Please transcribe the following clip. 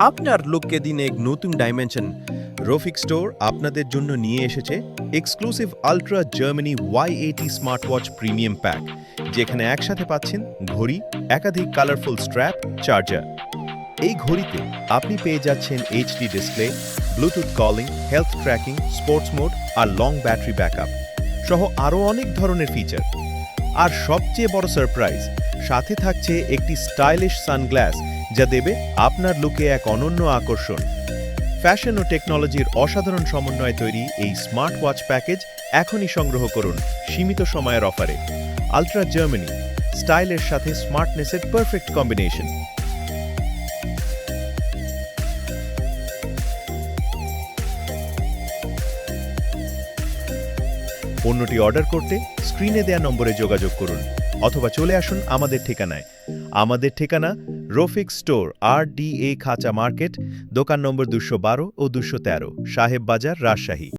আপনার লুককে দিন এক নতুন ডাইমেনশন। রফিক স্টোর আপনাদের জন্য নিয়ে এসেছে exclusive ultra Germany Y80 smartwatch premium pack, যেখানে একসাথে পাচ্ছেন ঘড়ি, একাধিক কালারফুল স্ট্র্যাপ, চার্জার। এই ঘড়িতে আপনি পেয়ে যাচ্ছেন HD display, bluetooth calling, health tracking, sports mode আর লং ব্যাটারি ব্যাকআপ সহ আরও অনেক ধরনের ফিচার। আর সবচেয়ে বড় সারপ্রাইজ, সাথে থাকছে একটি স্টাইলিশ সানগ্লাস যা দেবে আপনার লুকে এক অনন্য আকর্ষণ। ফ্যাশন ও টেকনোলজির অসাধারণ সমন্বয়ে তৈরি এই স্মার্ট ওয়াচ প্যাকেজ এখনই সংগ্রহ করুন সীমিত সময়ের অফারে। আলট্রা জার্মানি, স্টাইলের সাথে স্মার্টনেসের পারফেক্ট কম্বিনেশন। পণ্যটি অর্ডার করতে স্ক্রিনে দেয়া নম্বরে যোগাযোগ করুন অথবা চলে আসুন আমাদের ঠিকানায়। আমাদের ঠিকানা রফিক স্টোর, RDA খাঁচা মার্কেট, দোকান নম্বর 212 ও 213, সাহেব বাজার, রাজশাহী।